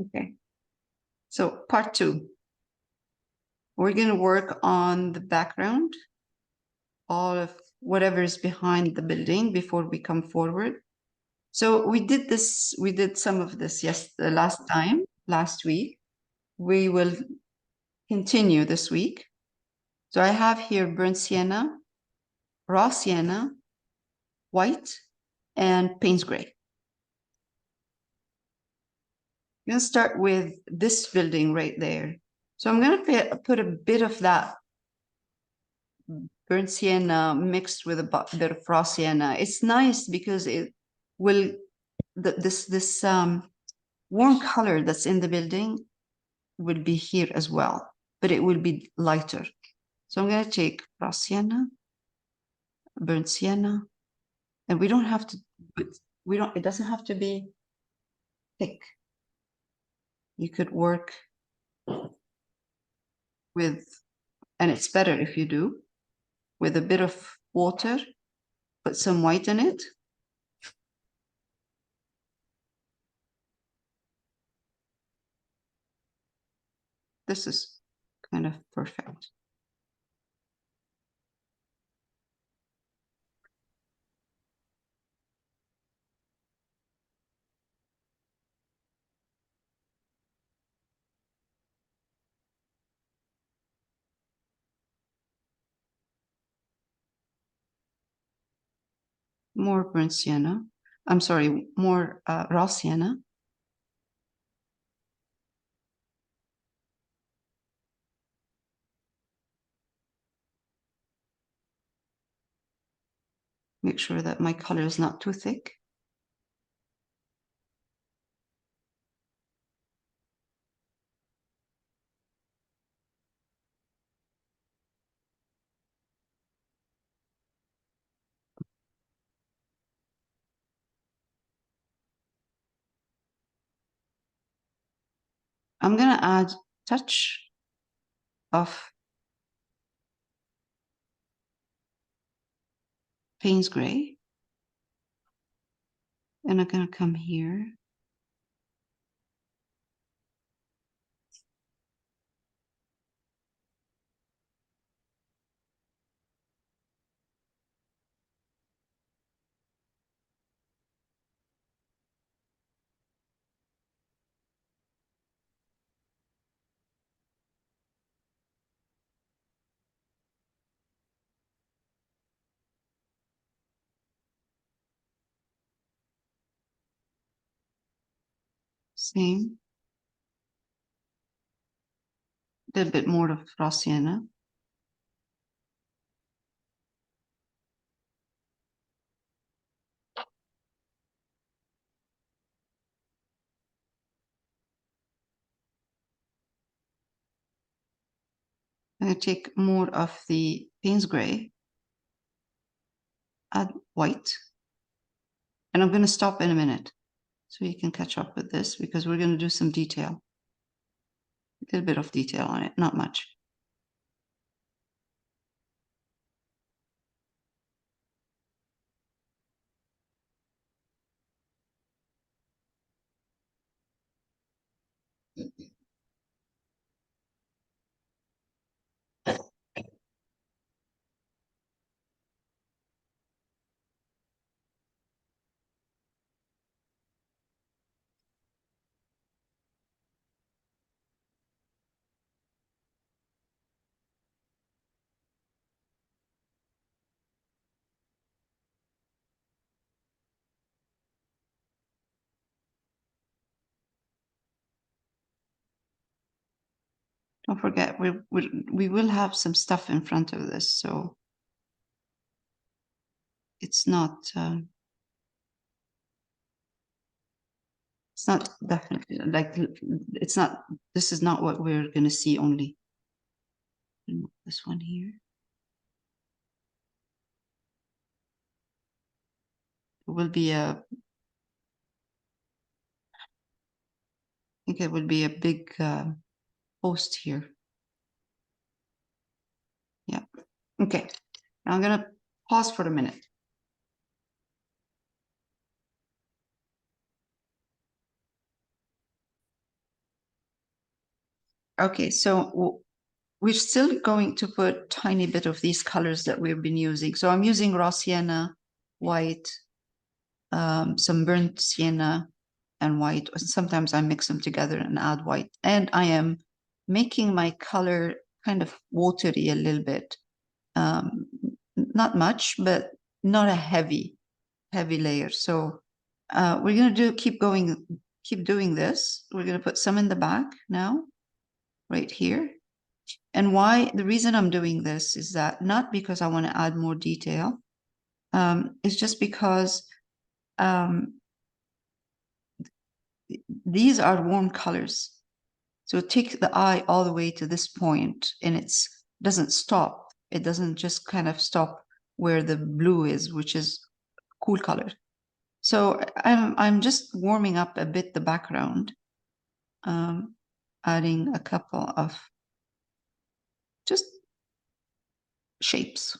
Okay. So part 2. We're going to work on the background, all of whatever is behind the building before we come forward. So we did some of this last week. We will continue this week. So I have here burnt sienna, raw sienna, white, and Payne's gray. I'm going to start with this building right there. So I'm going to put a bit of that burnt sienna mixed with a bit of raw sienna. It's nice because it will, this warm color that's in the building will be here as well, but it will be lighter. So I'm going to take raw sienna, burnt sienna, and we don't have to, it doesn't have to be thick. You could work with, and it's better if you do, with a bit of water, put some white in it. This is kind of perfect. More burnt sienna. I'm sorry, more raw sienna. Make sure that my color is not too thick. I'm going to add a touch of Payne's gray. And I'm going to come here. Same. A little bit more of raw sienna. I'm going to take more of the Payne's gray, add white, and I'm going to stop in a minute so you can catch up with this because we're going to do some detail. A little bit of detail on it, not much. Don't forget, we will have some stuff in front of this, so it's not definitely like it's not. This is not what we're going to see only. This one here. It will be I think it will be a big post here. Yeah. Okay. Now I'm going to pause for a minute. Okay, so we're still going to put tiny bit of these colors that we've been using. So I'm using raw sienna, white, some burnt sienna and white. Sometimes I mix them together and add white. And I am making my color kind of watery a little bit. Not much, but not a heavy layer. So we're going to keep doing this. We're going to put some in the back now, right here. And the reason I'm doing this is that not because I want to add more detail. It's just because these are warm colors. So take the eye all the way to this point and it doesn't stop. It doesn't just kind of stop where the blue is, which is cool color. So I'm just warming up a bit the background, adding a couple of just shapes.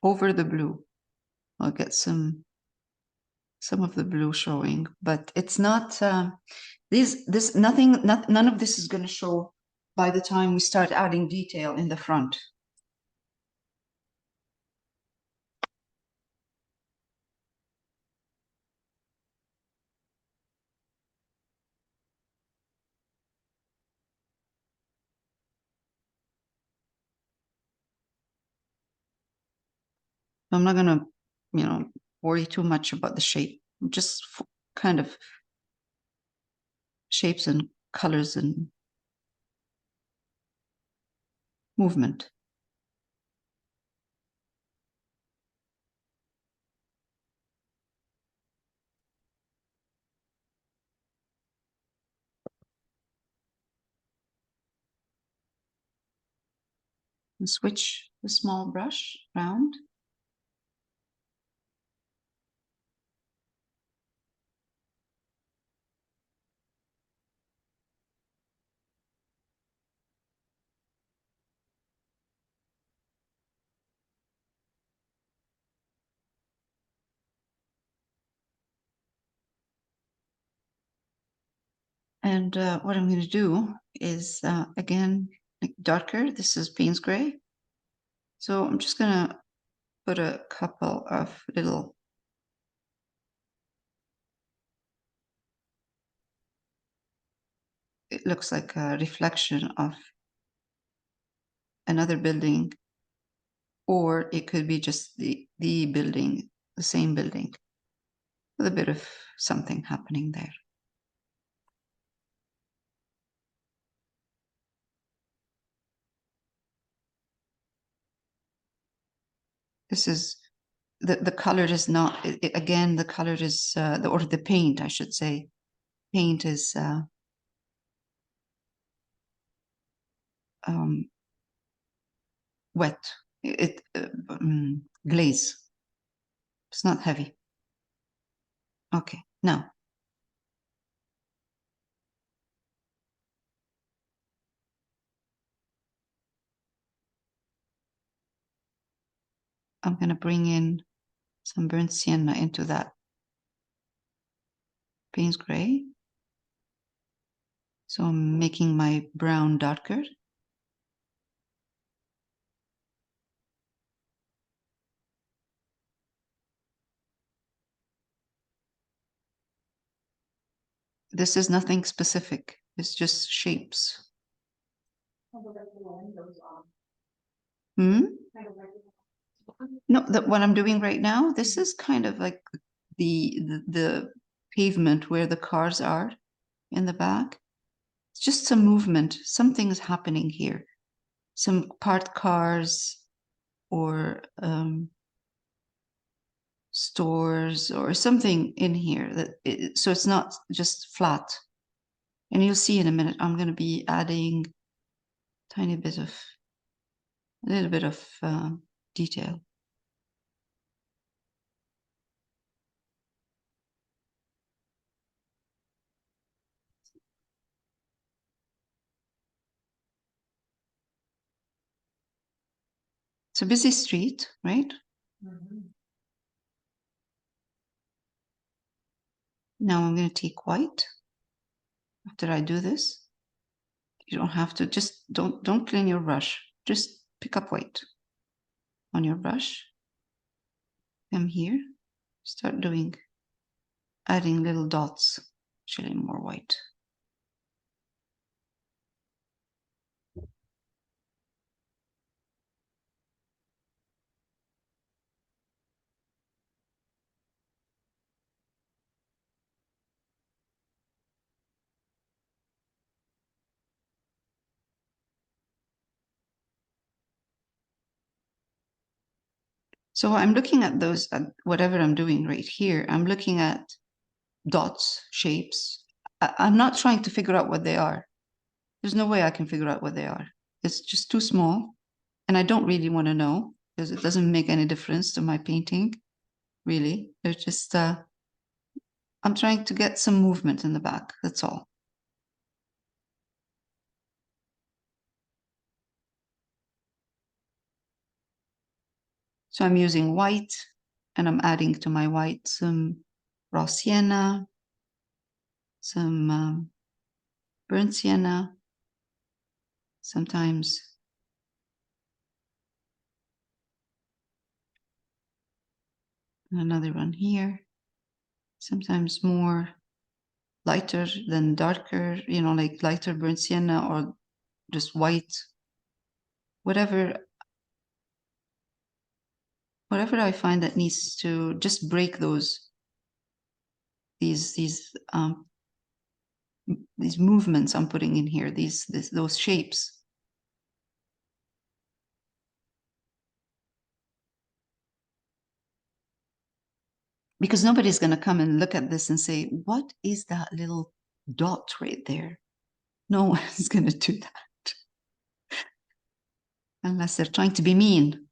Over the blue. I'll get some of the blue showing, but it's not none of this is going to show by the time we start adding detail in the front. I'm not going to, worry too much about the shape. Just kind of shapes and colors and movement. And switch the small brush around. And what I'm going to do is, again, darker. This is Payne's Gray. So I'm just going to put a couple of little it looks like a reflection of another building, or it could be just the building, the same building, with a bit of something happening there. This is the color is not again the color is or the paint, I should say. Paint is wet. Glaze. It's not heavy. Okay, now I'm going to bring in some burnt sienna into that Payne's Gray. So I'm making my brown darker. This is nothing specific. It's just shapes. Hmm? No, what I'm doing right now, this is kind of like the pavement where the cars are in the back. It's just some movement. Something is happening here. Some parked cars or stores or something in here so it's not just flat. And you'll see in a minute, I'm going to be adding a little bit of detail. It's a busy street, right? Now I'm going to take white. After I do this, you don't have to, just don't clean your brush. Just pick up white on your brush. Come here, start doing, adding little dots, actually more white. So I'm looking at those, whatever I'm doing right here, I'm looking at dots, shapes. I'm not trying to figure out what they are. There's no way I can figure out what they are. It's just too small. And I don't really want to know because it doesn't make any difference to my painting, really. They're just, I'm trying to get some movement in the back. That's all. So I'm using white and I'm adding to my white some raw sienna, some burnt sienna, sometimes another one here, sometimes more lighter than darker, you know, like lighter burnt sienna or just white, whatever I find that needs to just break those these movements I'm putting in here, those shapes. Because nobody's going to come and look at this and say, what is that little dot right there? No one's going to do that unless they're trying to be mean.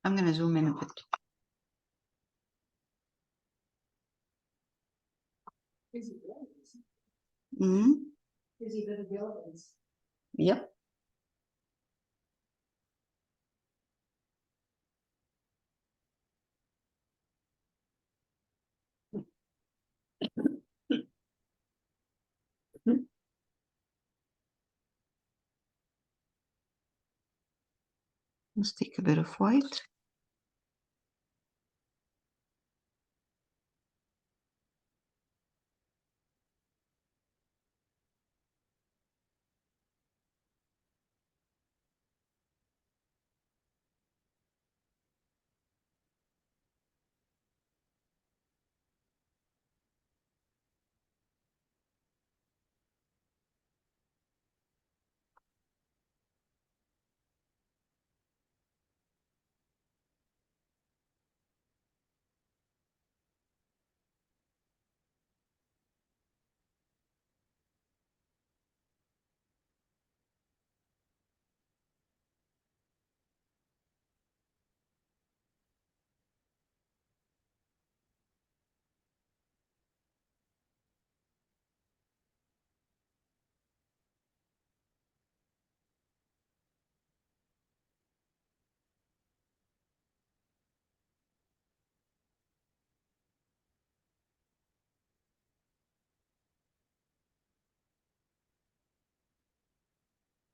I'm going to zoom in a bit. Mm-hmm. Yep. Let's take a bit of white.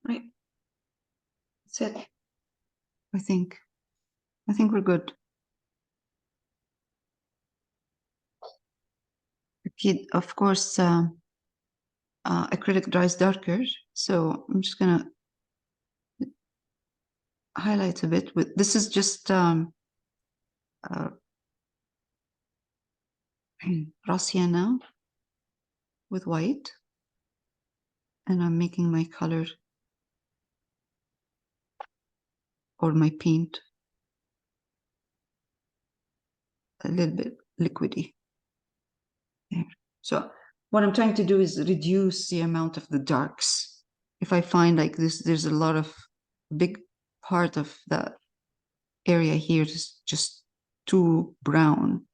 Right. That's it. I think we're good. Okay, of course, acrylic dries darker, so I'm just gonna highlight a bit with, this is just raw sienna with white, and I'm making my color or my paint a little bit liquidy there. So what I'm trying to do is reduce the amount of the darks. If I find like this, there's a lot of big part of the area here is just too brown.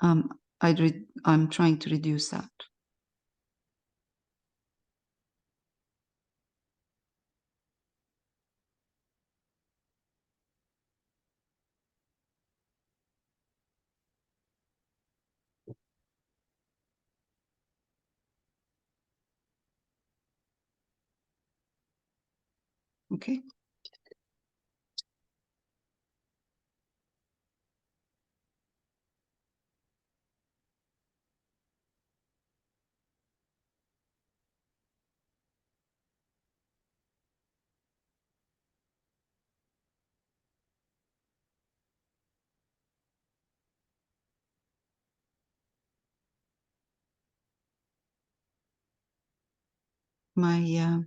I'm trying to reduce that. Okay. My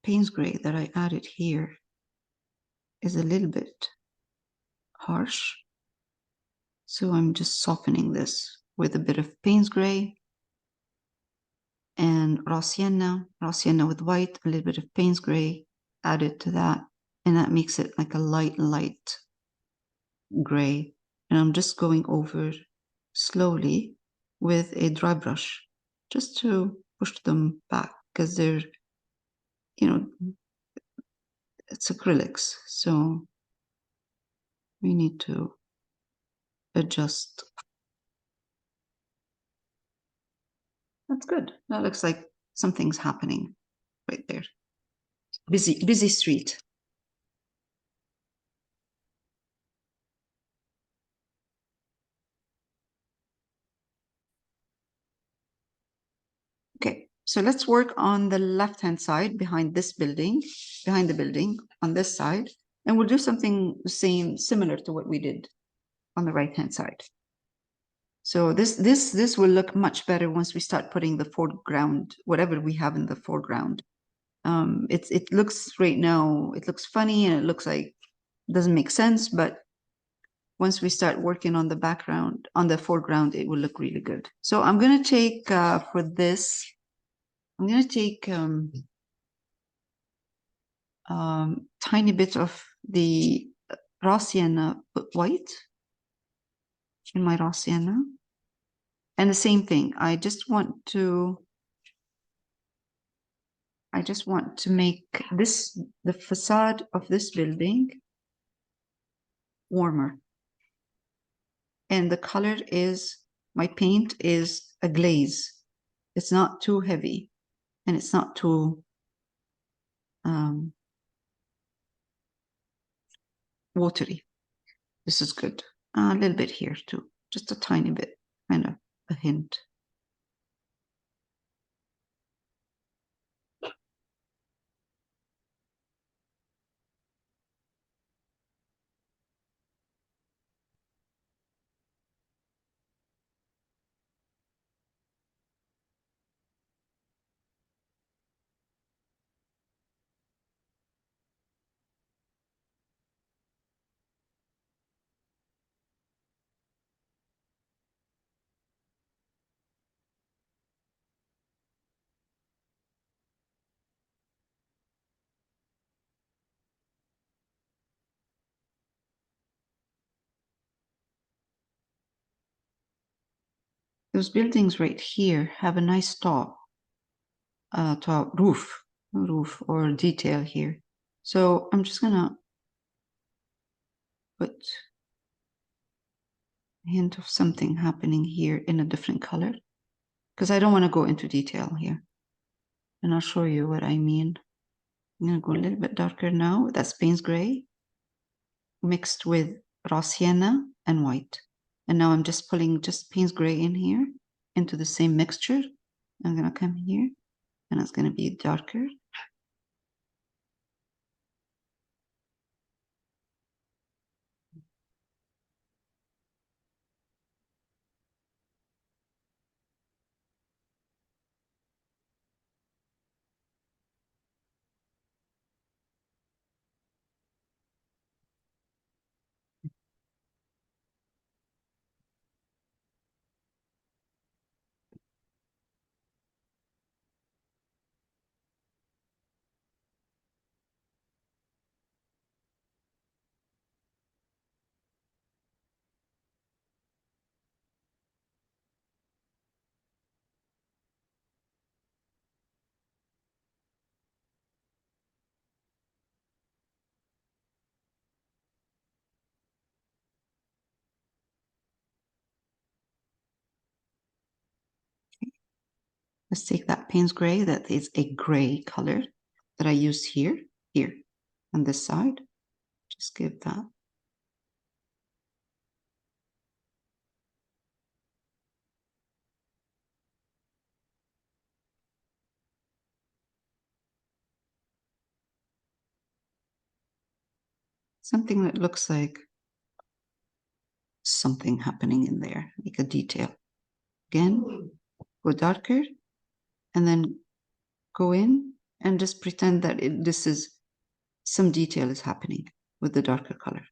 Payne's gray that I added here is a little bit harsh. So I'm just softening this with a bit of Payne's gray and raw sienna with white, a little bit of Payne's gray added to that. And that makes it like a light gray. And I'm just going over slowly with a dry brush just to push them back because they're, it's acrylics. So we need to adjust. That's good. That looks like something's happening right there. Busy street. Okay, so let's work on the left-hand side behind the building on this side, and we'll do something similar to what we did on the right-hand side. So this will look much better once we start putting the foreground, whatever we have in the foreground. It looks right now, it looks funny and it looks like doesn't make sense, but once we start working on the background, on the foreground, it will look really good. So I'm going to take, for this, I'm going to take tiny bit of the raw sienna white in my raw sienna. And the same thing, I just want to make this, the facade of this building warmer. And the color is, my paint is a glaze. It's not too heavy and it's not too watery. This is good. A little bit here too, just a tiny bit, kind of a hint. Those buildings right here have a nice top roof or detail here. So I'm just gonna put a hint of something happening here in a different color because I don't want to go into detail here. And I'll show you what I mean. I'm gonna go a little bit darker now. That's Payne's gray mixed with raw sienna and white. And now I'm just pulling just Payne's gray in here into the same mixture. I'm gonna come here and it's gonna be darker. Let's take that Payne's gray, that is a gray color that I used here, on this side. Just give that. Something that looks like something happening in there, like a detail. Again, go darker, and then go in and just pretend that this is some detail is happening with the darker color.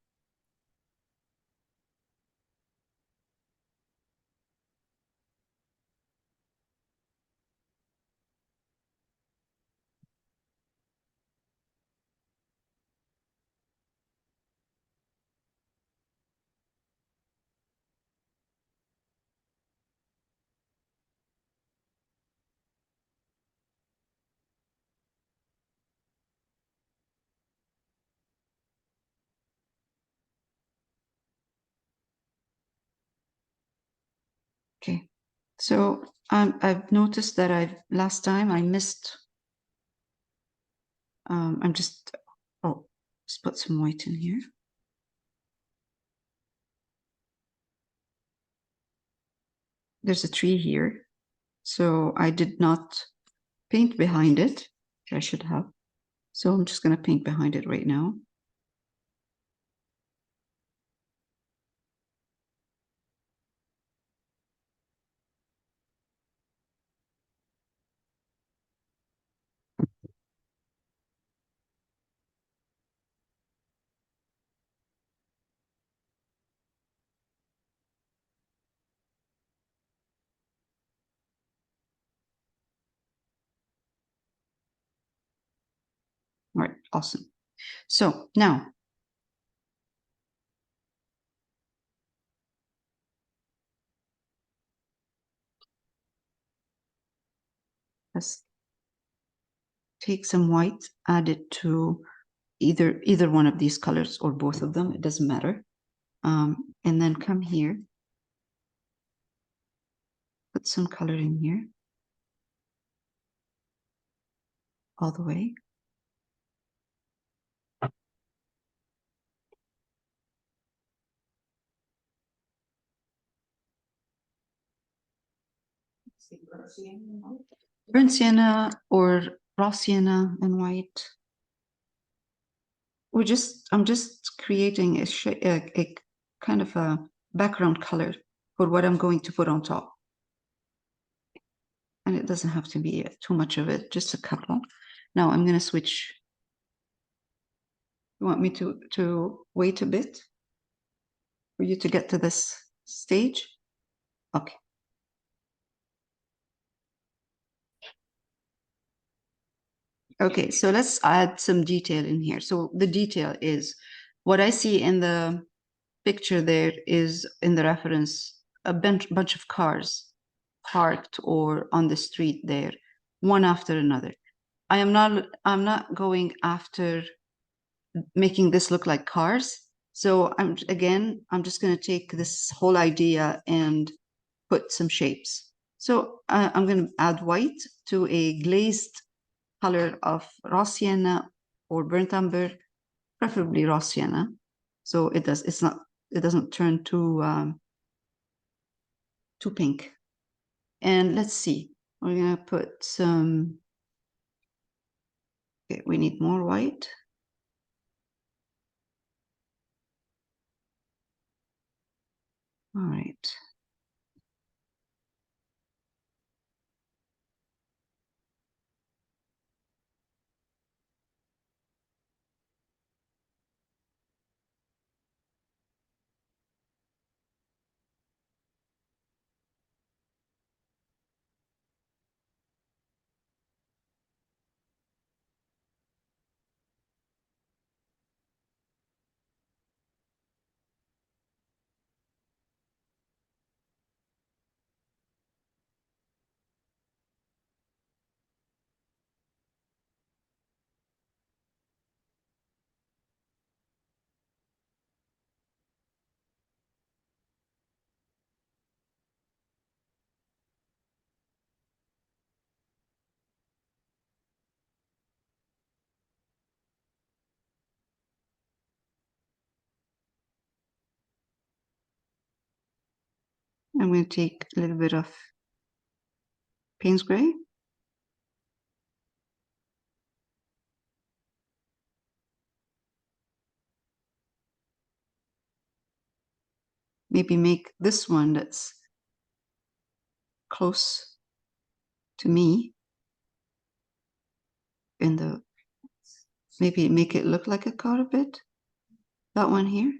Okay, so I've noticed that last time I missed. I'm just, oh, let's put some white in here. There's a tree here, so I did not paint behind it. I should have. So I'm just going to paint behind it right now. All right, awesome. So now, let's take some white, add it to either one of these colors or both of them, it doesn't matter. And then come here, put some color in here, all the way. Burnt sienna or raw sienna and white. I'm just creating a kind of a background color for what I'm going to put on top. And it doesn't have to be too much of it, just a couple. Now I'm going to switch. You want me to wait a bit for you to get to this stage? Okay. Okay, so let's add some detail in here. So the detail is what I see in the picture there is in the reference, a bunch of cars parked or on the street there, one after another. I'm not going after making this look like cars. So I'm just going to take this whole idea and put some shapes. So I'm going to add white to a glazed color of raw sienna or burnt umber, preferably raw sienna. So it doesn't turn too pink. And let's see, we're going to put some, okay, we need more white. All right. I'm going to take a little bit of Payne's gray. Maybe make this one that's close to me in the, maybe make it look like a car a bit. That one here.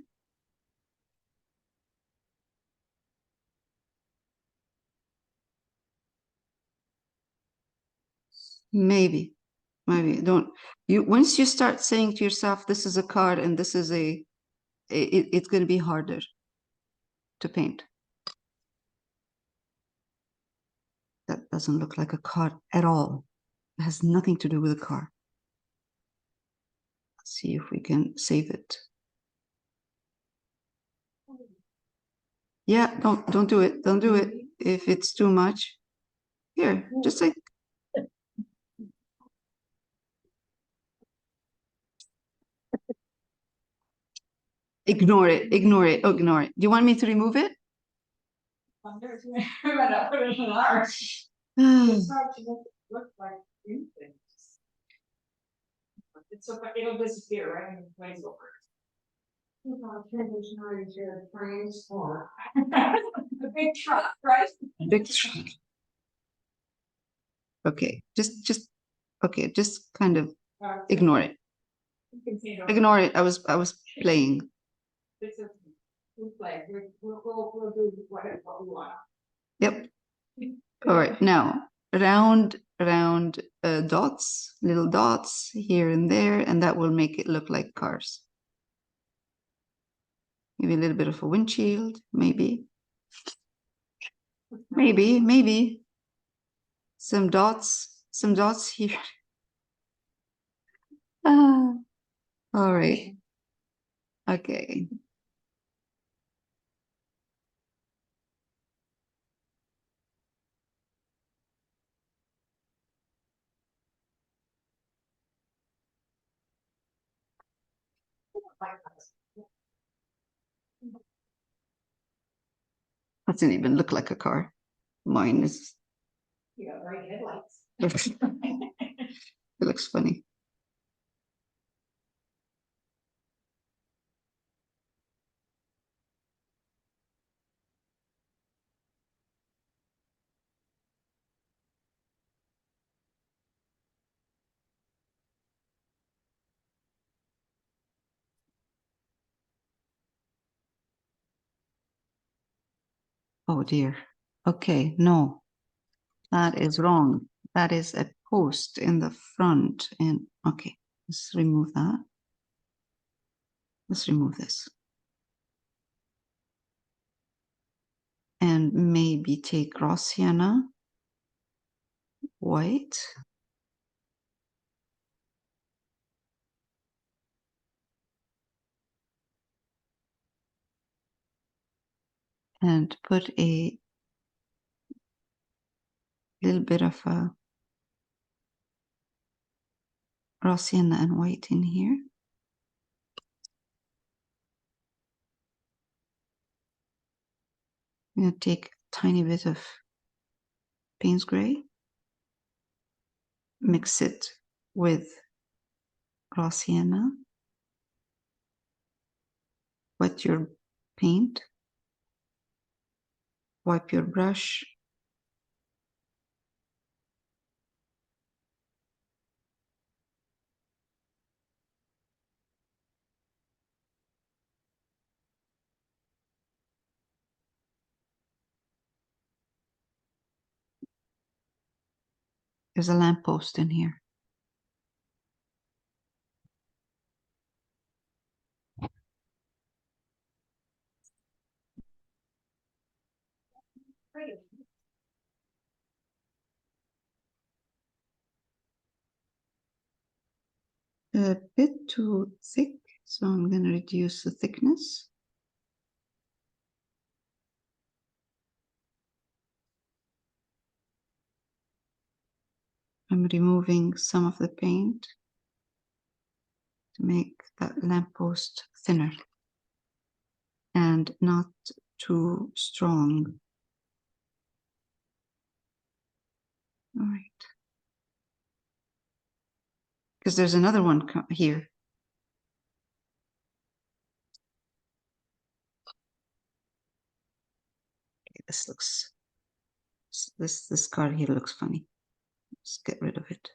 Maybe don't you, once you start saying to yourself, this is a card and this is it's going to be harder to paint. That doesn't look like a card at all. It has nothing to do with a car. Let's see if we can save it. Yeah, don't do it. Don't do it if it's too much. Here, just like ignore it, ignore it, ignore it. Do you want me to remove it? So it'll disappear, right? And glaze over. The big truck, right? Big truck. Okay, just okay, just kind of ignore it. Ignore it. I was playing. This is we play. We'll do what we want. Yep. All right, now round dots, little dots here and there, and that will make it look like cars. Maybe a little bit of a windshield, maybe. Maybe. Some dots here. Ah, all right. Okay. Doesn't even look like a car. Mine is. Yeah, right headlights. It looks funny. Oh dear. Okay, no, that is wrong. That is a post in the front. And okay, let's remove that. Let's remove this. And maybe take raw sienna, white. And put a little bit of a raw sienna and white in here. I'm going to take a tiny bit of Payne's gray, mix it with raw sienna, wet your paint, wipe your brush, there's a lamppost in here. A bit too thick, so I'm going to reduce the thickness. I'm removing some of the paint to make that lamppost thinner and not too strong. because there's another one here. Okay, this looks, this card here looks funny. Let's get rid of it.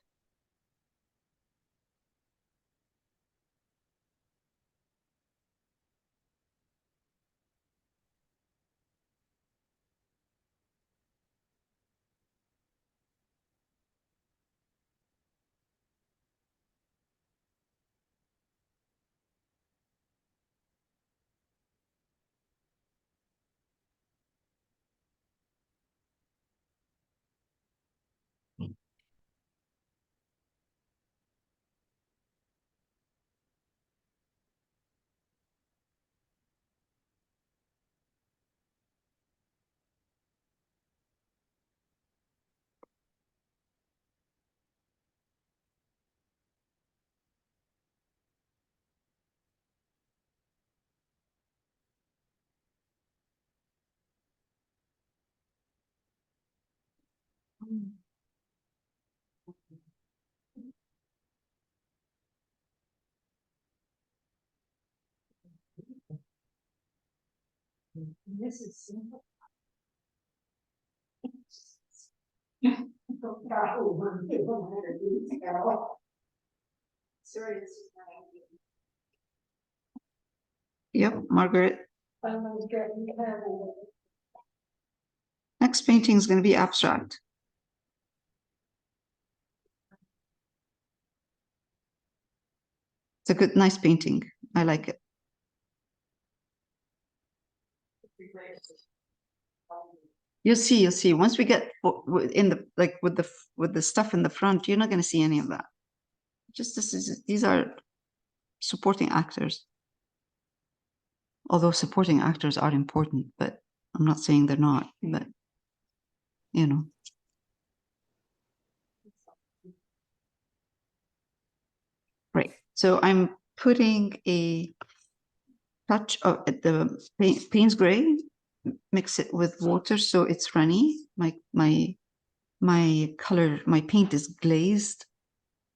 This is simple. Sorry, Yep, Margaret. Next painting is going to be abstract. It's a good, nice painting. I like it. You'll see, you'll see. Once we get in the, like with the stuff in the front, you're not going to see any of that. Just these are supporting actors. Although supporting actors are important, but I'm not saying they're not, but you know. Right. So I'm putting a touch of the Payne's gray, mix it with water so it's runny. My color, my paint is glazed,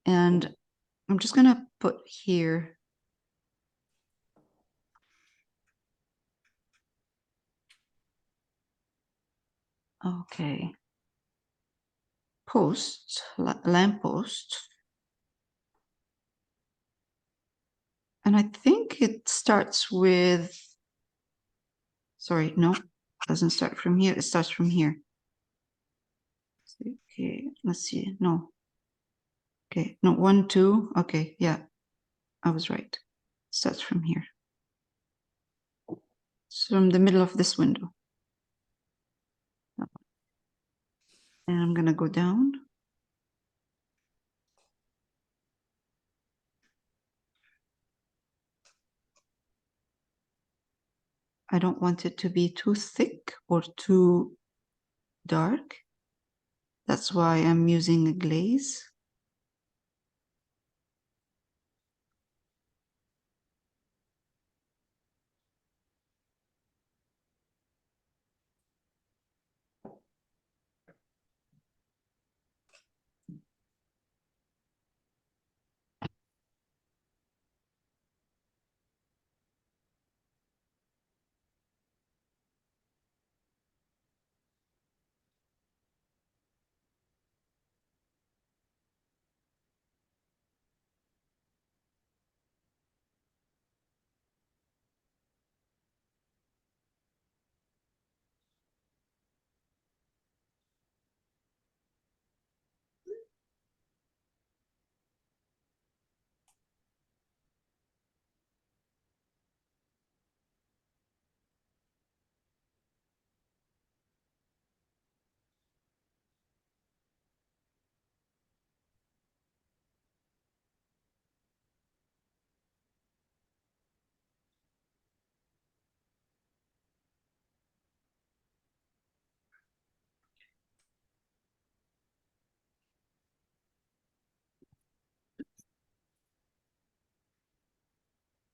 and I'm just gonna put here. Okay. Post, lamppost. And I think it starts with, sorry, no, doesn't start from here. It starts from here. Okay, let's see. No. Okay, no, 1, 2. Okay, yeah, I was right. Starts from here. It's from the middle of this window. And I'm gonna go down. I don't want it to be too thick or too dark. That's why I'm using a glaze.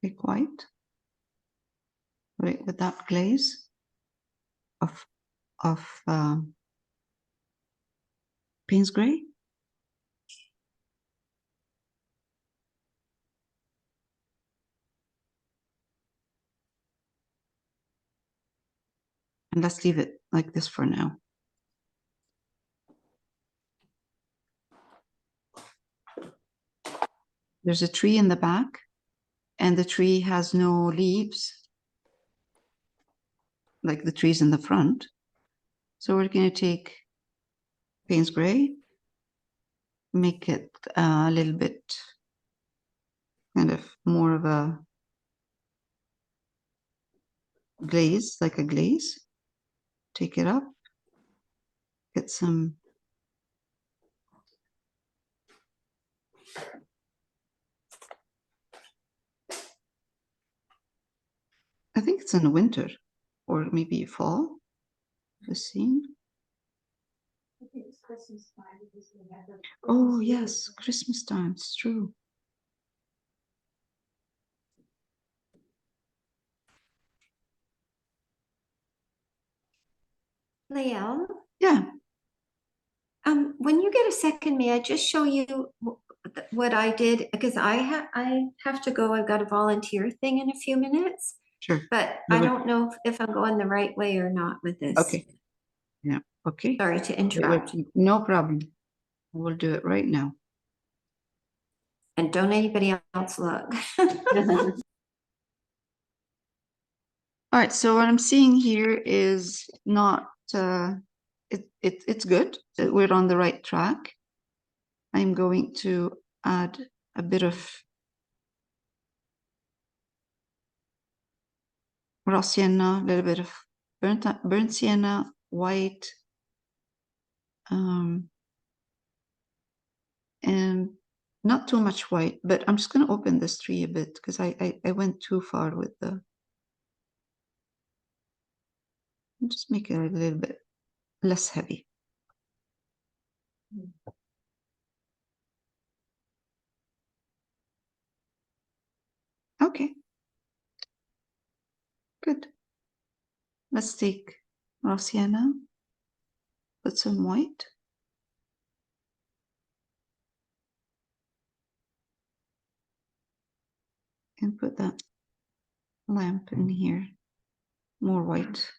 Big white. Right, with that glaze of Payne's gray. And let's leave it like this for now. There's a tree in the back, and the tree has no leaves, like the trees in the front. So we're going to take Payne's Gray, make it a little bit kind of more of a glaze, like a glaze. Take it up, get some I think it's in the winter or maybe fall. The scene. I think it's Christmas time because we have the. Oh yes, Christmas time. It's true. Lael, Yeah, when you get a second, may I just show you what I did? Because I have to go. I've got a volunteer thing in a few minutes, sure. but Yeah, I but- don't know if I'm going the right way or not with this. Okay. Yeah. Okay. Sorry to Do it. interrupt. No problem. We'll do it right now. And don't anybody else look. All right. So what I'm seeing here is not. It's good. We're on the right track. I'm going to add a bit of raw sienna, a little bit of burnt sienna, white, and not too much white, but I'm just going to open this tree a bit because I went too far with the. Just make it a little bit less heavy. Okay. Good. Let's take raw sienna, put some white. And put that lamp in here. More white.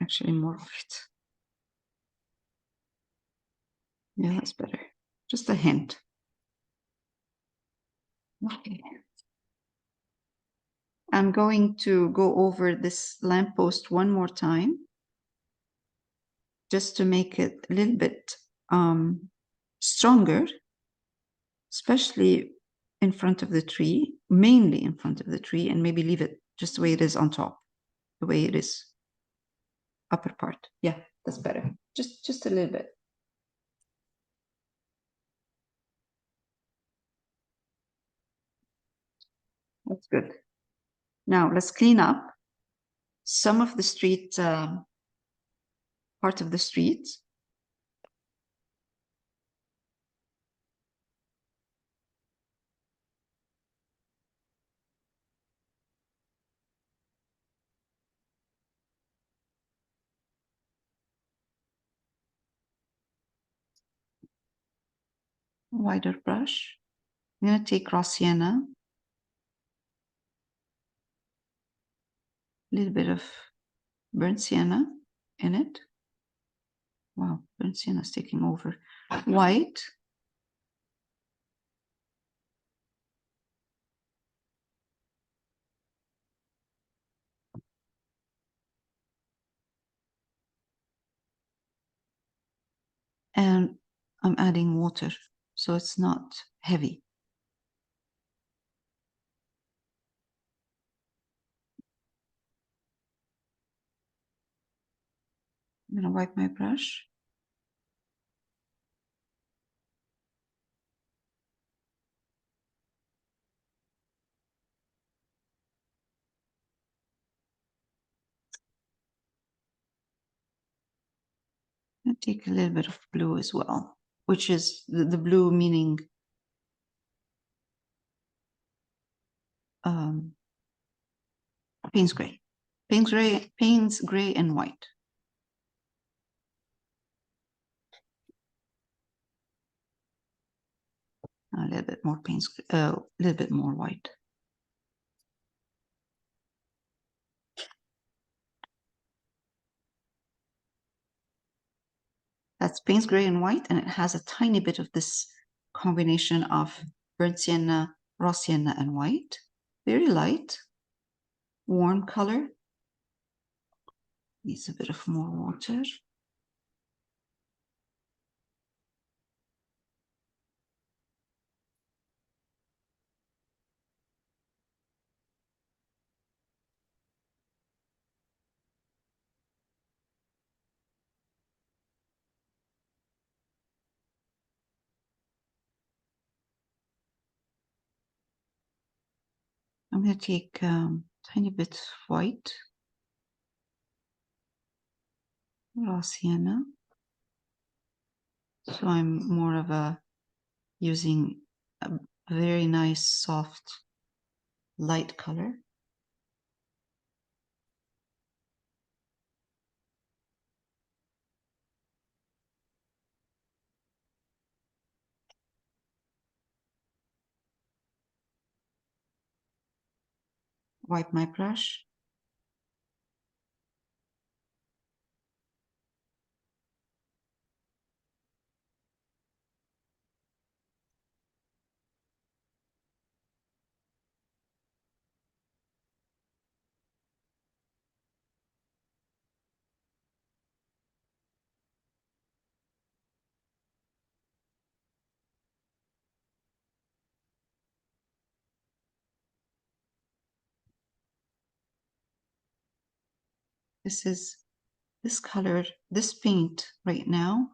Actually, more white. Yeah, that's better. Just a hint. Okay. I'm going to go over this lamppost one more time, just to make it a little bit stronger, especially in front of the tree, mainly in front of the tree, and maybe leave it just the way it is on top, the way it is upper part. Yeah, that's better. Just a little bit. That's good. Now let's clean up some of the street, part of the street. Wider brush. I'm going to take raw sienna, a little bit of burnt sienna in it. Wow, burnt sienna is taking over. White. And I'm adding water, so it's not heavy. I'm going to wipe my brush. And take a little bit of blue as well, which is the blue meaning Payne's gray. Payne's gray and white. little bit more paint, a little bit more white. That's Payne's gray and white, and it has a tiny bit of this combination of burnt sienna, raw sienna, and white. Very light, warm color. Needs a bit of more water. I'm going to take tiny bit white, raw sienna. So I'm more of a using a very nice soft light color. Wipe my brush. This color, this paint right now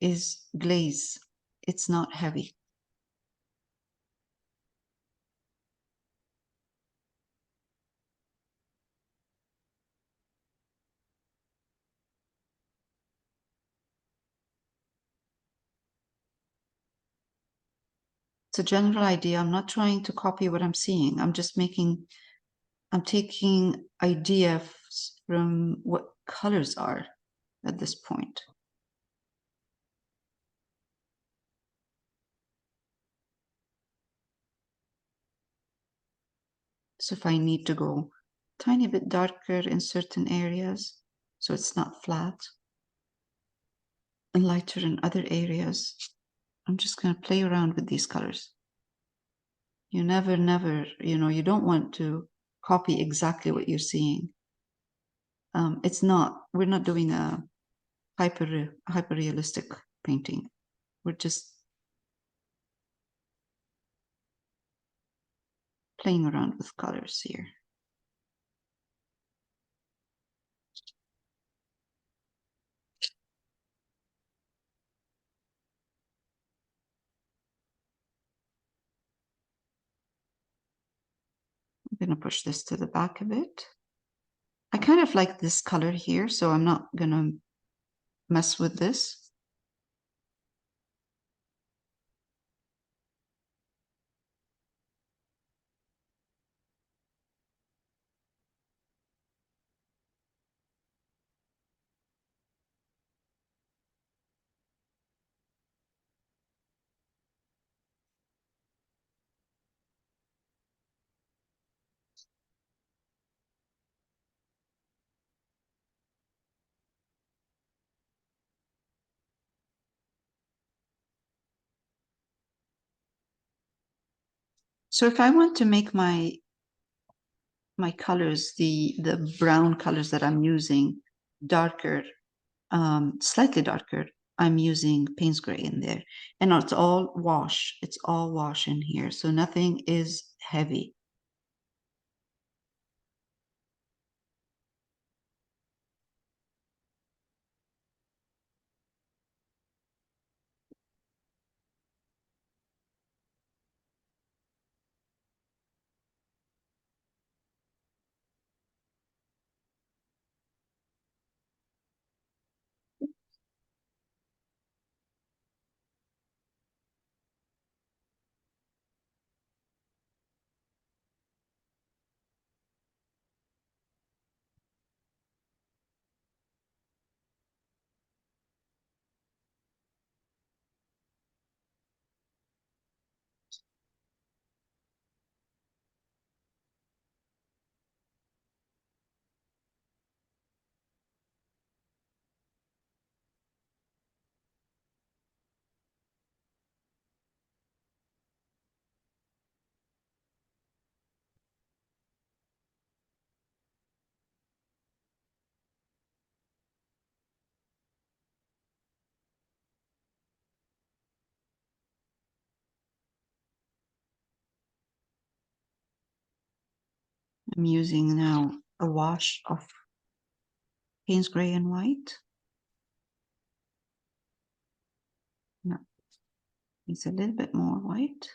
is glaze. It's not heavy. It's a general idea. I'm not trying to copy what I'm seeing. I'm taking ideas from what colors are at this point. So if I need to go tiny bit darker in certain areas, so it's not flat, and lighter in other areas, I'm just going to play around with these colors. You never, you don't want to copy exactly what you're seeing. We're not doing a hyper realistic painting. We're just playing around with colors here. I'm going to push this to the back a bit. I kind of like this color here, so I'm not going to mess with this. So if I want to make my colors, the brown colors that I'm using, darker, slightly darker, I'm using Payne's gray in there. And it's all wash. It's all wash in here. So nothing is heavy. I'm using now a wash of Payne's gray and white. No, it's a little bit more white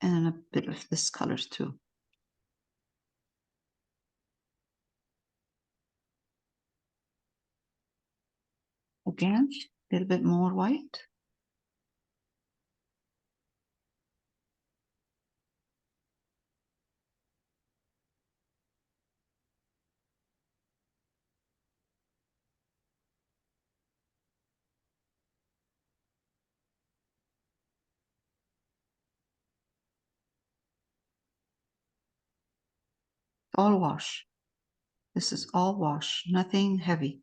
and a bit of this color too. Again, a little bit more white. All wash. This is all wash, nothing heavy.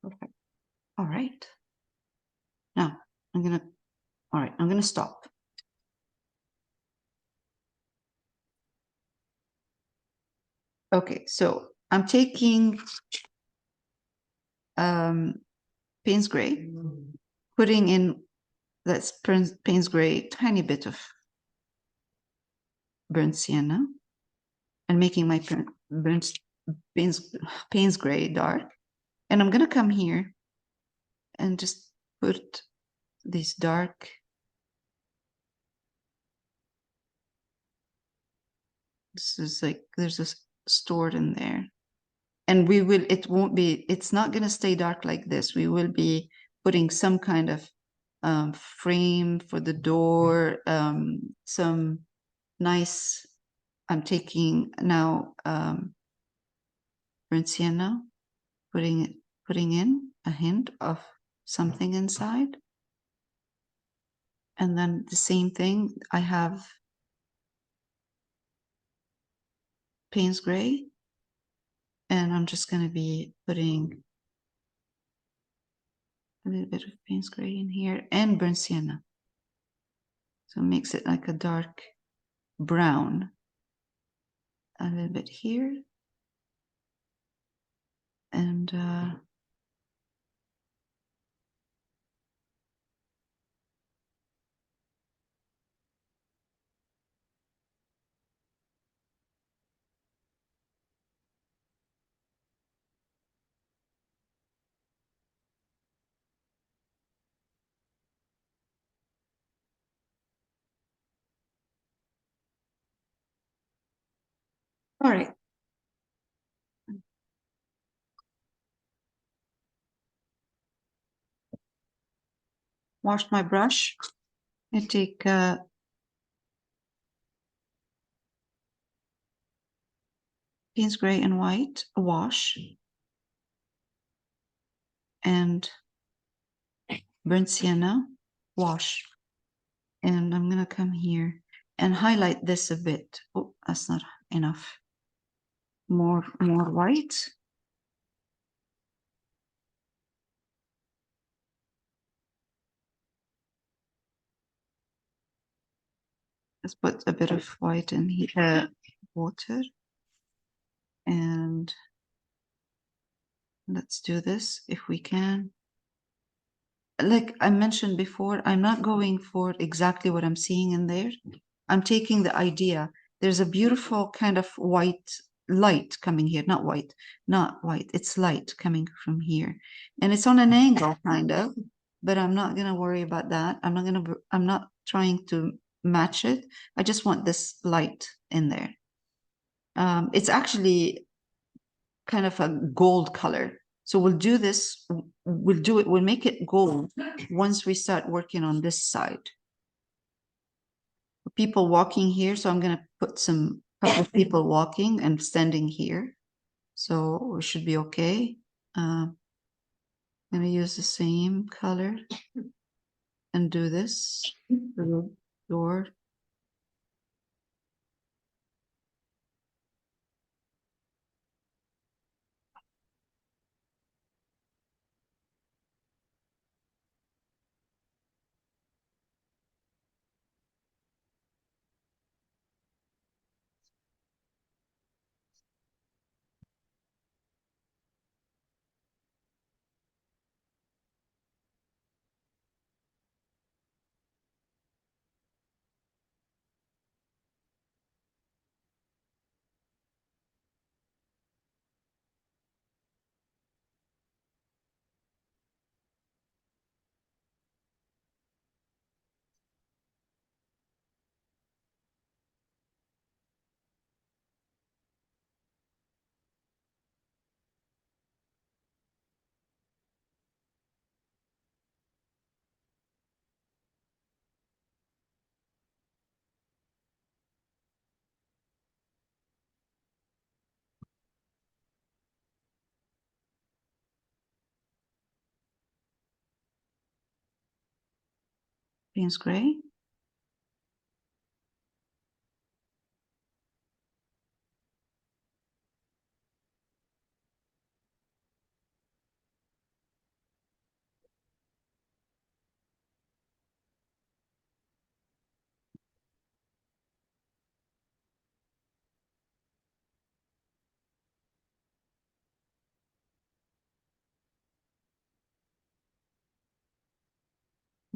Perfect. All right. Now I'm gonna stop. Okay, so I'm taking Payne's gray, putting in that's Payne's gray, tiny bit of burnt sienna, and making my burnt Payne's gray dark. And I'm gonna come here and just put this dark. This is like there's a stored in there. And it's not going to stay dark like this. We will be putting some kind of frame for the door, some nice, I'm taking now burnt sienna, putting in a hint of something inside. And then the same thing, I have Payne's gray, and I'm just going to be putting a little bit of Payne's gray in here and burnt sienna. So it makes it like a dark brown. A little bit here. And all right. Wash my brush. I take Payne's gray and white, a wash, and burnt sienna, wash. And I'm gonna come here and highlight this a bit. Oh, that's not enough. More white. Let's put a bit of white in here, water. And let's do this if we can. Like I mentioned before, I'm not going for exactly what I'm seeing in there. I'm taking the idea. There's a beautiful kind of white light coming here, not white, it's light coming from here. And it's on an angle kind of, but I'm not gonna worry about that. I'm not trying to match it. I just want this light in there. It's actually kind of a gold color. So we'll do this, we'll make it gold once we start working on this side. people walking here, so I'm gonna put some couple of people walking and standing here. So we should be okay. I'm gonna use the same color and do this little door. Payne's gray.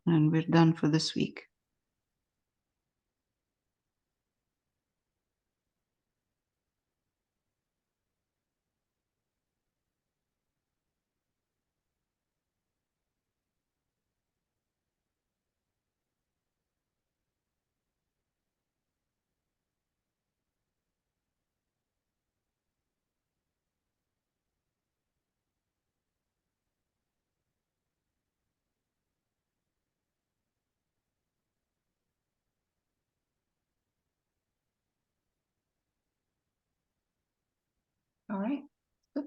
And we're done for this week. All right, good.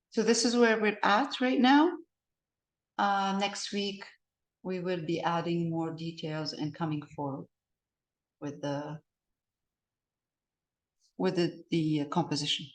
So this is where we're at right now. Next week, we will be adding more details and coming forward with the composition.